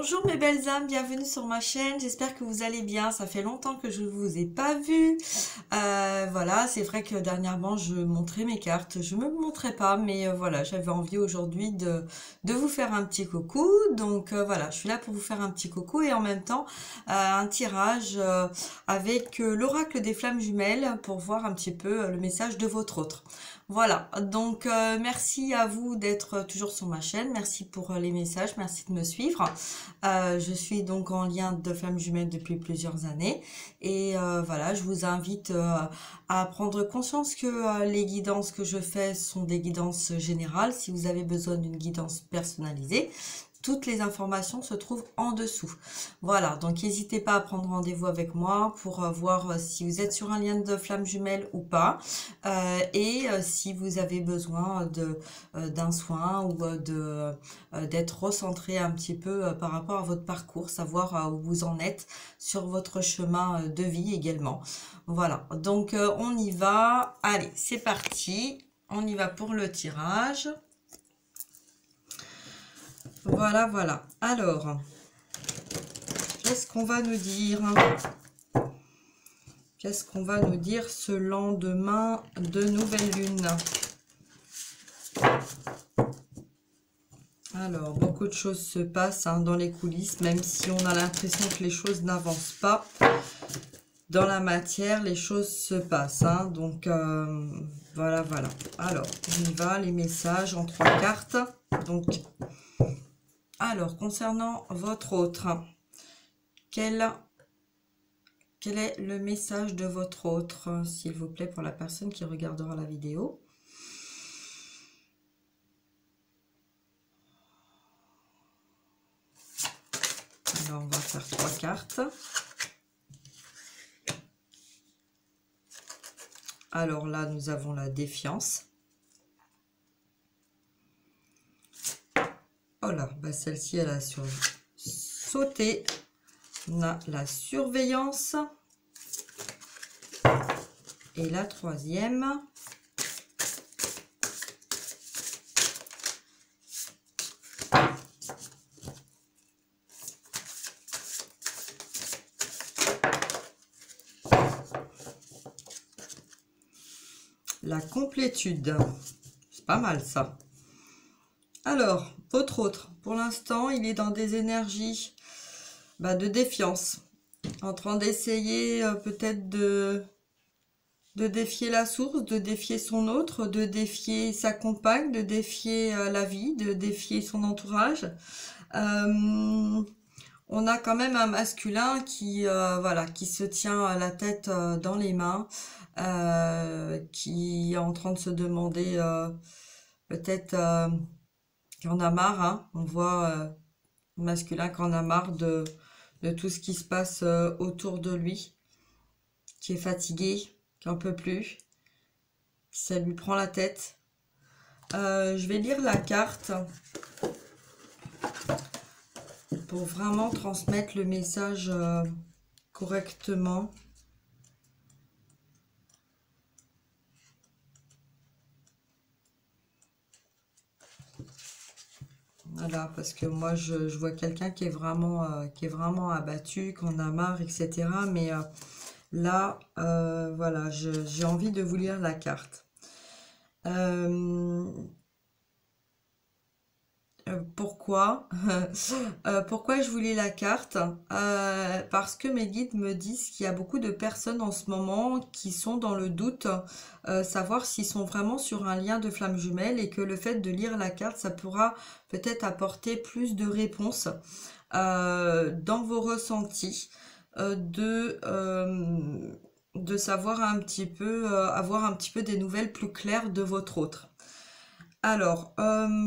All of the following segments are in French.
Bonjour mes belles âmes, bienvenue sur ma chaîne, j'espère que vous allez bien, ça fait longtemps que je ne vous ai pas vu. Voilà, c'est vrai que dernièrement je montrais mes cartes, je me montrais pas, mais voilà, j'avais envie aujourd'hui de vous faire un petit coucou, donc voilà, je suis là pour vous faire un petit coucou et en même temps un tirage avec l'oracle des flammes jumelles pour voir un petit peu le message de votre autre. Voilà, donc merci à vous d'être toujours sur ma chaîne, merci pour les messages, merci de me suivre. Je suis donc en lien de flammes jumelles depuis plusieurs années et voilà, je vous invite à prendre conscience que les guidances que je fais sont des guidances générales. Si vous avez besoin d'une guidance personnalisée, toutes les informations se trouvent en dessous. Voilà, donc n'hésitez pas à prendre rendez-vous avec moi pour voir si vous êtes sur un lien de flammes jumelles ou pas, et si vous avez besoin d'un soin ou d'être recentré un petit peu par rapport à votre parcours, savoir où vous en êtes sur votre chemin de vie également. Voilà, donc on y va. Allez, c'est parti. On y va pour le tirage. Voilà, voilà. Alors, qu'est-ce qu'on va nous dire? Qu'est-ce qu'on va nous dire ce lendemain de nouvelle lune? Alors, beaucoup de choses se passent dans les coulisses, même si on a l'impression que les choses n'avancent pas. Dans la matière, les choses se passent. Donc, voilà, voilà. Alors, on y va, les messages en 3 cartes. Donc, alors, concernant votre autre, quel est le message de votre autre, s'il vous plaît, pour la personne qui regardera la vidéo? Alors, on va faire 3 cartes. Alors là, nous avons la défiance. Oh là, bah celle-ci, elle a sauté. On a la surveillance. Et la troisième. La complétude. C'est pas mal ça. Alors, votre autre, pour l'instant, il est dans des énergies de défiance. En train d'essayer peut-être de défier la source, de défier son autre, de défier sa compagne, de défier la vie, de défier son entourage. On a quand même un masculin qui, voilà, qui se tient la tête dans les mains, qui est en train de se demander peut-être qu'il en a marre. On voit un masculin qui en a marre de tout ce qui se passe autour de lui, qui est fatigué, qui n'en peut plus, ça lui prend la tête. Je vais lire la carte pour vraiment transmettre le message correctement. Voilà, parce que moi je vois quelqu'un qui est vraiment abattu, qu'on a marre, etc. Mais là, voilà, j'ai envie de vous lire la carte. Pourquoi pourquoi je vous lis la carte? Parce que mes guides me disent qu'il y a beaucoup de personnes en ce moment qui sont dans le doute, savoir s'ils sont vraiment sur un lien de flamme jumelle, et que le fait de lire la carte, ça pourra peut-être apporter plus de réponses dans vos ressentis, de savoir un petit peu, avoir un petit peu des nouvelles plus claires de votre autre. Alors,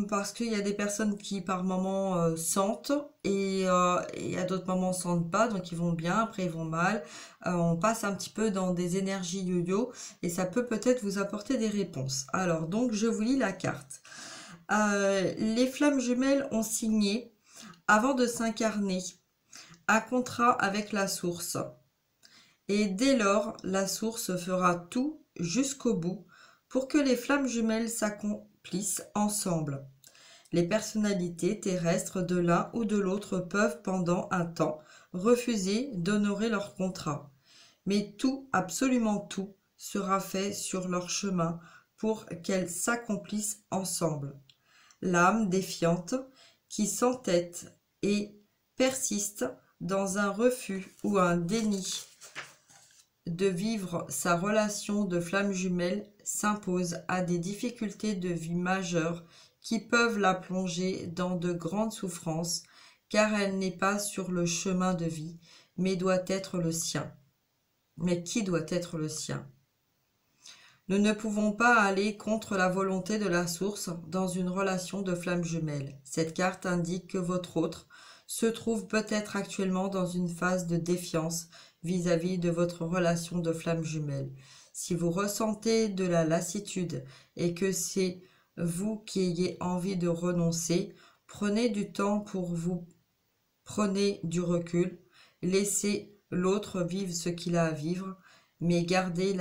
parce qu'il y a des personnes qui par moment sentent, et à d'autres moments sentent pas, donc ils vont bien, après ils vont mal. On passe un petit peu dans des énergies yo-yo, et ça peut peut-être vous apporter des réponses. Alors, donc je vous lis la carte. Les flammes jumelles ont signé, avant de s'incarner, un contrat avec la source. Et dès lors, la source fera tout jusqu'au bout pour que les flammes jumelles s'accomplissent ensemble. Les personnalités terrestres de l'un ou de l'autre peuvent pendant un temps refuser d'honorer leur contrat. Mais tout, absolument tout, sera fait sur leur chemin pour qu'elles s'accomplissent ensemble. L'âme défiante qui s'entête et persiste dans un refus ou un déni de vivre sa relation de flamme jumelle s'impose à des difficultés de vie majeures qui peuvent la plonger dans de grandes souffrances, car elle n'est pas sur le chemin de vie, mais doit être le sien. Mais qui doit être le sien? Nous ne pouvons pas aller contre la volonté de la source dans une relation de flamme jumelle. Cette carte indique que votre autre se trouve peut-être actuellement dans une phase de défiance vis-à-vis de votre relation de flamme jumelle. Si vous ressentez de la lassitude et que c'est vous qui ayez envie de renoncer, prenez du temps pour vous, prenez du recul, laissez l'autre vivre ce qu'il a à vivre, mais gardez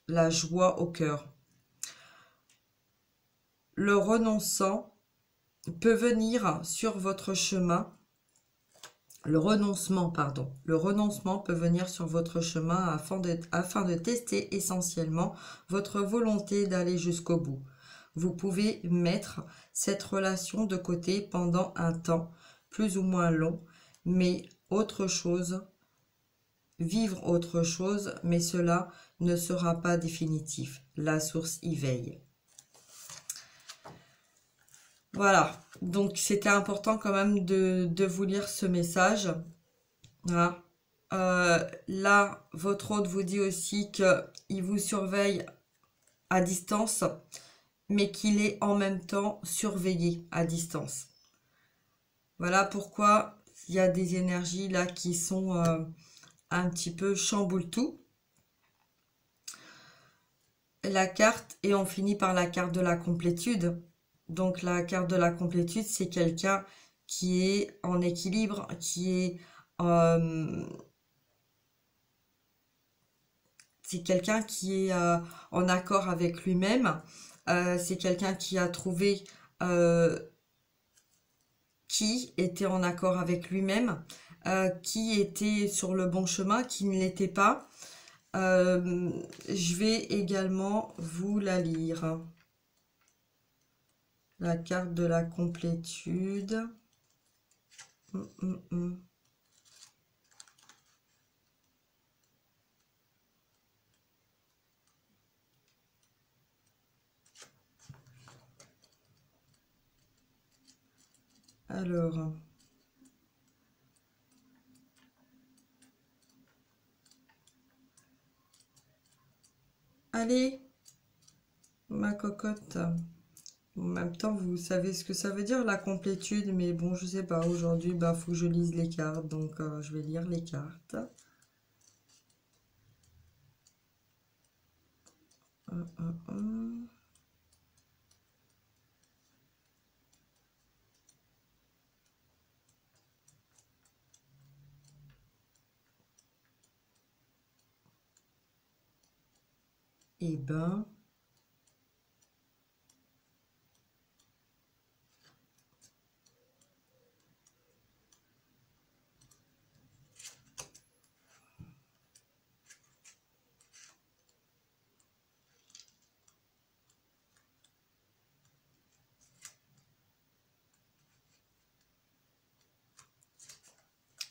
la joie au cœur. Le renonçant peut venir sur votre chemin. Le renoncement peut venir sur votre chemin afin de tester essentiellement votre volonté d'aller jusqu'au bout. Vous pouvez mettre cette relation de côté pendant un temps plus ou moins long, mais vivre autre chose, mais cela ne sera pas définitif. La source y veille. Voilà, donc c'était important quand même de vous lire ce message. Voilà. Là, votre hôte vous dit aussi qu'il vous surveille à distance, mais qu'il est en même temps surveillé à distance. Voilà pourquoi il y a des énergies là qui sont un petit peu chamboule tout. La carte, et on finit par la carte de la complétude. Donc la carte de la complétude, c'est quelqu'un qui est en équilibre, c'est quelqu'un qui est en accord avec lui-même. C'est quelqu'un qui a trouvé qui était en accord avec lui-même, qui était sur le bon chemin, qui ne l'était pas. Je vais également vous la lire. La carte de la complétude. Alors, allez, ma cocotte. En même temps, vous savez ce que ça veut dire, la complétude, mais bon, je sais pas, aujourd'hui, bah, faut que je lise les cartes, donc je vais lire les cartes. Eh ben...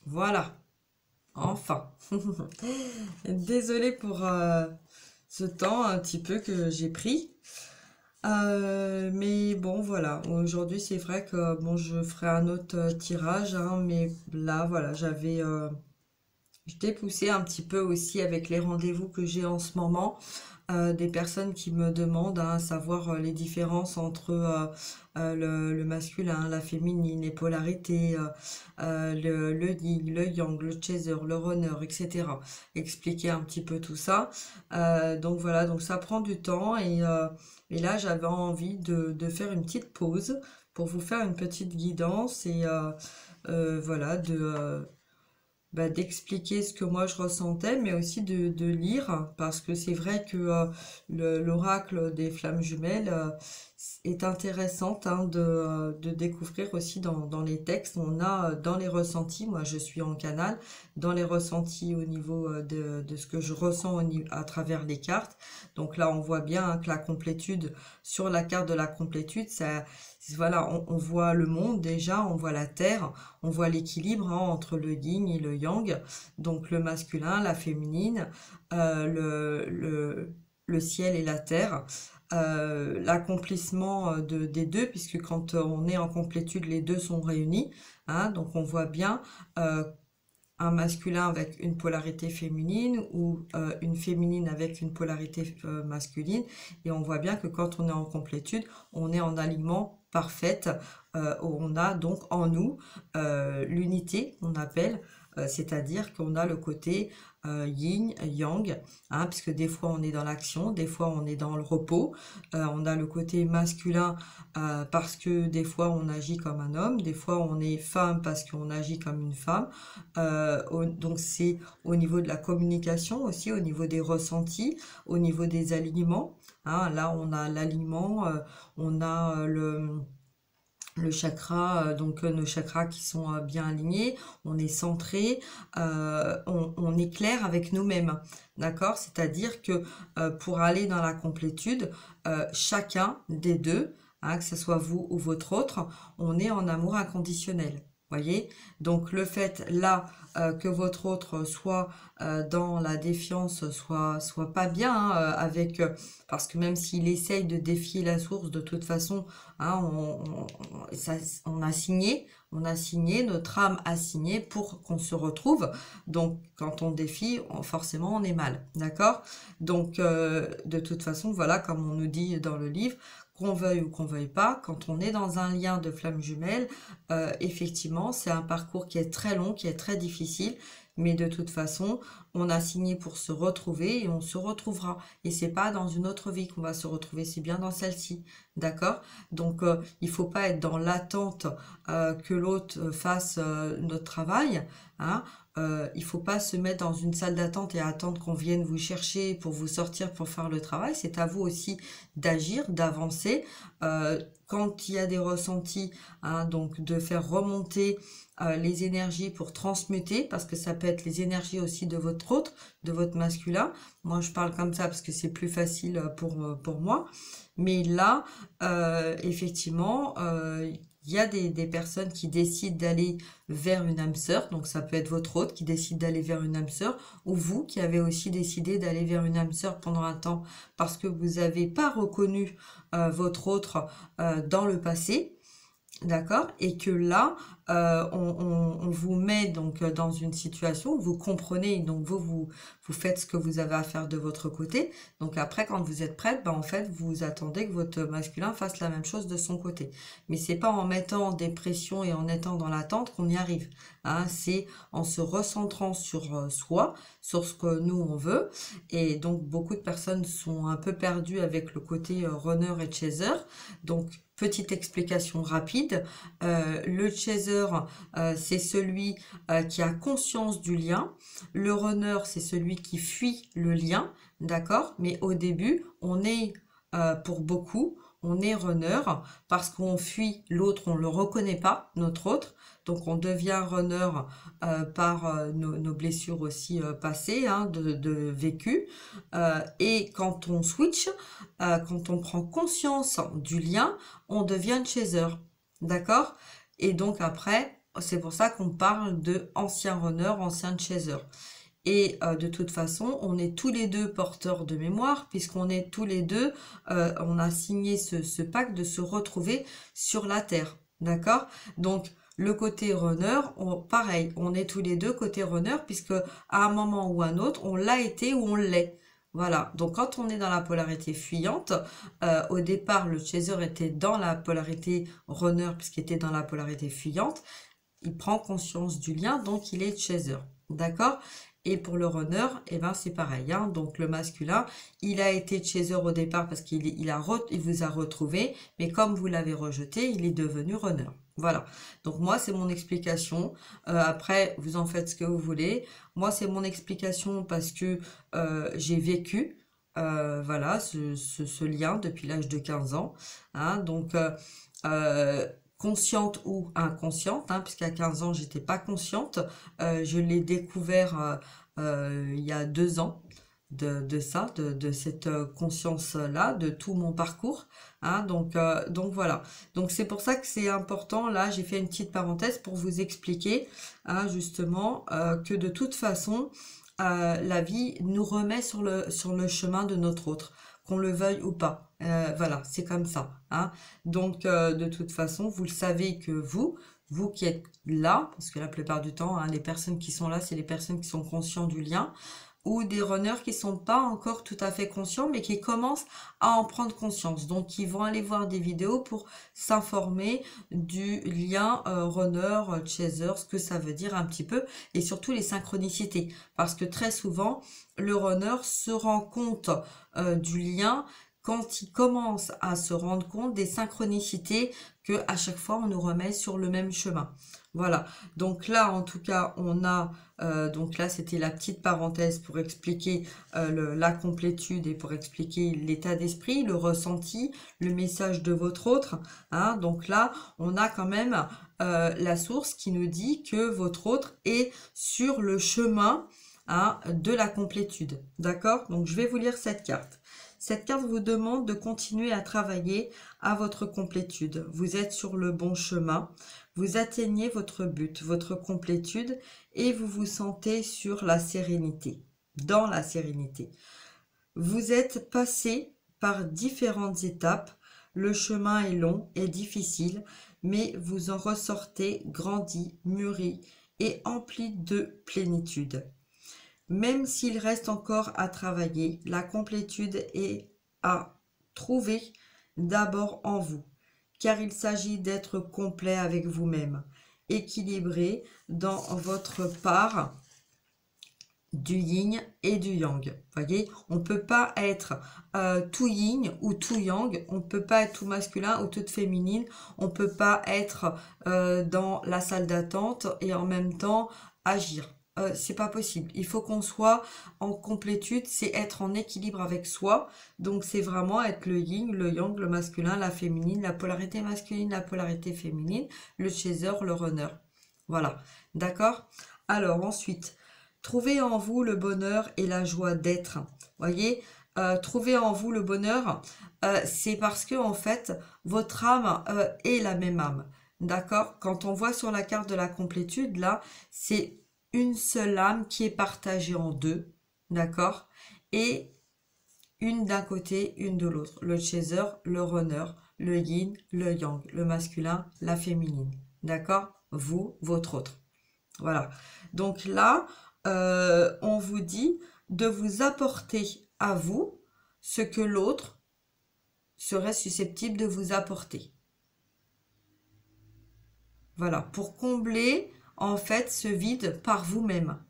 Voilà, enfin. Désolée pour ce temps un petit peu que j'ai pris. Mais bon, voilà. Aujourd'hui, c'est vrai que bon, je ferai un autre tirage, hein, mais là, voilà, j'étais poussée un petit peu aussi avec les rendez-vous que j'ai en ce moment. Des personnes qui me demandent à savoir les différences entre le masculin, la féminine, les polarités, le yin, le yang, le chaser, le runner, etc. Expliquer un petit peu tout ça. Donc voilà, donc ça prend du temps et là j'avais envie de faire une petite pause pour vous faire une petite guidance et voilà, d'expliquer ce que moi je ressentais, mais aussi de lire, parce que c'est vrai que l'oracle des flammes jumelles, est intéressante hein, de découvrir aussi dans les textes. On a dans les ressentis, moi je suis en canal, dans les ressentis au niveau de ce que je ressens à travers les cartes. Donc là on voit bien hein, que la complétude, sur la carte de la complétude, ça, voilà, on voit le monde déjà, on voit la terre, on voit l'équilibre hein, entre le yin et le yang, donc le masculin, la féminine, le ciel et la terre. L'accomplissement des deux, puisque quand on est en complétude, les deux sont réunis. Hein, donc on voit bien un masculin avec une polarité féminine ou une féminine avec une polarité masculine. Et on voit bien que quand on est en complétude, on est en alignement parfaite. On a donc en nous l'unité, on appelle, c'est-à-dire qu'on a le côté yin, yang, hein, puisque des fois on est dans l'action, des fois on est dans le repos. On a le côté masculin parce que des fois on agit comme un homme, des fois on est femme parce qu'on agit comme une femme. Donc c'est au niveau de la communication aussi, au niveau des ressentis, au niveau des alignements. Hein, là on a l'alignement, on a le chakra, donc nos chakras qui sont bien alignés, on est centré, on est clair avec nous-mêmes, d'accord? C'est-à-dire que pour aller dans la complétude, chacun des deux, hein, que ce soit vous ou votre autre, on est en amour inconditionnel. Voyez, donc le fait là que votre autre soit dans la défiance, soit pas bien hein, avec, parce que même s'il essaye de défier la source, de toute façon, hein, on a signé, notre âme a signé pour qu'on se retrouve. Donc quand on défie, forcément on est mal, d'accord? Donc de toute façon, voilà, comme on nous dit dans le livre, qu'on veuille ou qu'on veuille pas, quand on est dans un lien de flamme jumelle, effectivement, c'est un parcours qui est très long, qui est très difficile, mais de toute façon, on a signé pour se retrouver et on se retrouvera. Et c'est pas dans une autre vie qu'on va se retrouver, c'est bien dans celle-ci, d'accord? Donc, il faut pas être dans l'attente que l'autre fasse notre travail, hein. Il faut pas se mettre dans une salle d'attente et attendre qu'on vienne vous chercher pour vous sortir pour faire le travail. C'est à vous aussi d'agir, d'avancer. Quand il y a des ressentis, hein, donc de faire remonter les énergies pour transmuter, parce que ça peut être les énergies aussi de votre autre, de votre masculin. Moi, je parle comme ça parce que c'est plus facile pour moi. Mais là, effectivement, il y a des personnes qui décident d'aller vers une âme sœur, donc ça peut être votre autre qui décide d'aller vers une âme sœur, ou vous qui avez aussi décidé d'aller vers une âme sœur pendant un temps parce que vous n'avez pas reconnu votre autre dans le passé. D'accord? Et que là, on vous met donc dans une situation où vous comprenez, donc vous faites ce que vous avez à faire de votre côté. Donc après, quand vous êtes prête, ben en fait, vous attendez que votre masculin fasse la même chose de son côté. Mais c'est pas en mettant des pressions et en étant dans l'attente qu'on y arrive. Hein, c'est en se recentrant sur soi, sur ce que nous on veut. Et donc beaucoup de personnes sont un peu perdues avec le côté runner et chaser. Donc petite explication rapide, le chaser, c'est celui qui a conscience du lien. Le runner, c'est celui qui fuit le lien, d'accord? Mais au début, on est, pour beaucoup, on est runner parce qu'on fuit l'autre, on ne le reconnaît pas, notre autre. Donc on devient runner par nos blessures aussi passées, hein, de vécu. Et quand on switch, quand on prend conscience du lien, on devient chaser. D'accord? Et donc après, c'est pour ça qu'on parle de ancien runner, ancien chaser. Et de toute façon, on est tous les deux porteurs de mémoire, puisqu'on est tous les deux, on a signé ce pacte de se retrouver sur la Terre. D'accord? Donc, le côté runner, pareil, on est tous les deux côté runner, puisque à un moment ou un autre, on l'a été ou on l'est. Voilà, donc quand on est dans la polarité fuyante, au départ le chaser était dans la polarité runner puisqu'il était dans la polarité fuyante, il prend conscience du lien, donc il est chaser, d'accord? Et pour le runner, eh ben c'est pareil, hein, donc le masculin, il a été chaser au départ parce qu'il vous a retrouvé, mais comme vous l'avez rejeté, il est devenu runner. Voilà, donc moi c'est mon explication, après vous en faites ce que vous voulez, moi c'est mon explication parce que j'ai vécu voilà, ce lien depuis l'âge de 15 ans. Hein, donc, consciente ou inconsciente, hein, puisqu'à 15 ans, j'étais pas consciente. Je l'ai découvert il y a 2 ans de ça, de cette conscience-là, de tout mon parcours. Hein, donc voilà. Donc c'est pour ça que c'est important. Là, j'ai fait une petite parenthèse pour vous expliquer, hein, justement, que de toute façon, la vie nous remet sur le chemin de notre autre, qu'on le veuille ou pas. Voilà, c'est comme ça. Hein. Donc, de toute façon, vous le savez que vous qui êtes là, parce que la plupart du temps, hein, les personnes qui sont là, c'est les personnes qui sont conscientes du lien, ou des runners qui sont pas encore tout à fait conscients, mais qui commencent à en prendre conscience. Donc, ils vont aller voir des vidéos pour s'informer du lien runner, chaser, ce que ça veut dire un petit peu, et surtout les synchronicités. Parce que très souvent, le runner se rend compte du lien quand il commence à se rendre compte des synchronicités que à chaque fois on nous remet sur le même chemin. Voilà. Donc là, en tout cas, on a donc là, c'était la petite parenthèse pour expliquer la complétude et pour expliquer l'état d'esprit, le ressenti, le message de votre autre. Hein. Donc là, on a quand même la source qui nous dit que votre autre est sur le chemin, hein, de la complétude. D'accord? Donc, je vais vous lire cette carte. Cette carte vous demande de continuer à travailler à votre complétude. Vous êtes sur le bon chemin. Vous atteignez votre but, votre complétude, et vous vous sentez sur la sérénité, dans la sérénité. Vous êtes passé par différentes étapes. Le chemin est long et difficile, mais vous en ressortez grandi, mûri et empli de plénitude. Même s'il reste encore à travailler, la complétude est à trouver d'abord en vous, car il s'agit d'être complet avec vous-même, équilibré dans votre part du yin et du yang. Voyez, on ne peut pas être tout yin ou tout yang, on ne peut pas être tout masculin ou tout féminine, on ne peut pas être dans la salle d'attente et en même temps agir. C'est pas possible. Il faut qu'on soit en complétude, c'est être en équilibre avec soi. Donc c'est vraiment être le yin, le yang, le masculin, la féminine, la polarité masculine, la polarité féminine, le chaser, le runner. Voilà, d'accord? Alors ensuite, trouvez en vous le bonheur et la joie d'être. Voyez, trouvez en vous le bonheur, c'est parce que en fait, votre âme est la même âme. D'accord? Quand on voit sur la carte de la complétude, là, c'est une seule âme qui est partagée en deux. D'accord? Et une d'un côté, une de l'autre. Le chaser, le runner, le yin, le yang, le masculin, la féminine. D'accord? Vous, votre autre. Voilà. Donc là, on vous dit de vous apporter à vous ce que l'autre serait susceptible de vous apporter. Voilà, pour combler en fait ce vide par vous-même.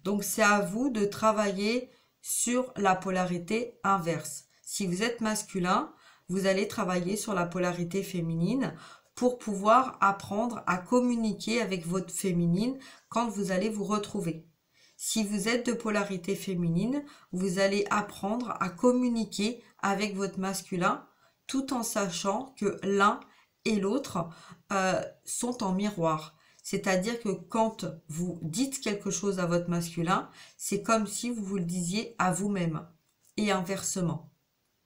Donc c'est à vous de travailler sur la polarité inverse. Si vous êtes masculin, vous allez travailler sur la polarité féminine pour pouvoir apprendre à communiquer avec votre féminine quand vous allez vous retrouver. Si vous êtes de polarité féminine, vous allez apprendre à communiquer avec votre masculin tout en sachant que l'un et l'autre sont en miroir. C'est-à-dire que quand vous dites quelque chose à votre masculin, c'est comme si vous le disiez à vous-même et inversement.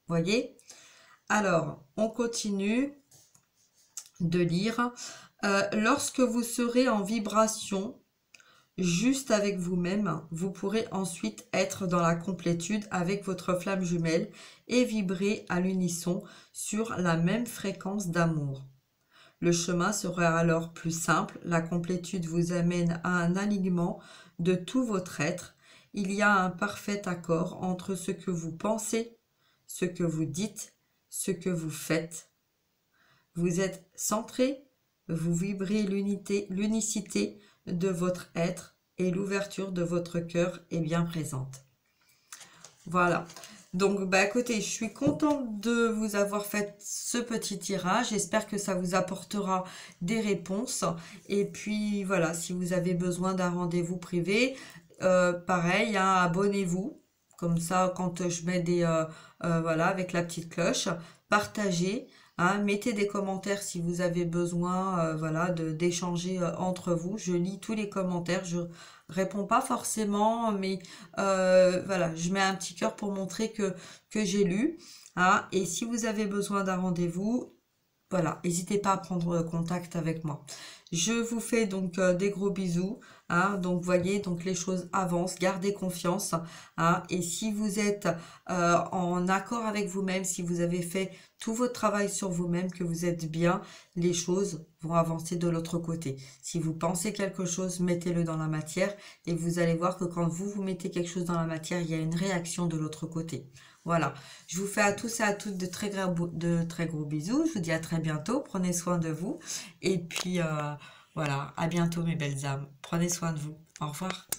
Voyez? Alors, on continue de lire. Lorsque vous serez en vibration juste avec vous-même, vous pourrez ensuite être dans la complétude avec votre flamme jumelle et vibrer à l'unisson sur la même fréquence d'amour. Le chemin sera alors plus simple, la complétude vous amène à un alignement de tout votre être. Il y a un parfait accord entre ce que vous pensez, ce que vous dites, ce que vous faites. Vous êtes centré, vous vibrez l'unicité de votre être et l'ouverture de votre cœur est bien présente. Voilà. Donc, écoutez, je suis contente de vous avoir fait ce petit tirage. J'espère que ça vous apportera des réponses. Et puis, voilà, si vous avez besoin d'un rendez-vous privé, pareil, hein, abonnez-vous. Comme ça, quand je mets des... voilà, avec la petite cloche, partagez. Hein, mettez des commentaires si vous avez besoin, voilà, d'échanger entre vous. Je lis tous les commentaires, je réponds pas forcément, mais voilà, je mets un petit cœur pour montrer que j'ai lu. Hein, et si vous avez besoin d'un rendez-vous, voilà, n'hésitez pas à prendre contact avec moi. Je vous fais donc des gros bisous. Hein, donc voyez, donc les choses avancent, gardez confiance. Hein, et si vous êtes en accord avec vous-même, si vous avez fait tout votre travail sur vous-même, que vous êtes bien, les choses vont avancer de l'autre côté. Si vous pensez quelque chose, mettez-le dans la matière et vous allez voir que quand vous mettez quelque chose dans la matière, il y a une réaction de l'autre côté. Voilà, je vous fais à tous et à toutes de très gros bisous. Je vous dis à très bientôt. Prenez soin de vous. Et puis, voilà, à bientôt mes belles âmes. Prenez soin de vous. Au revoir.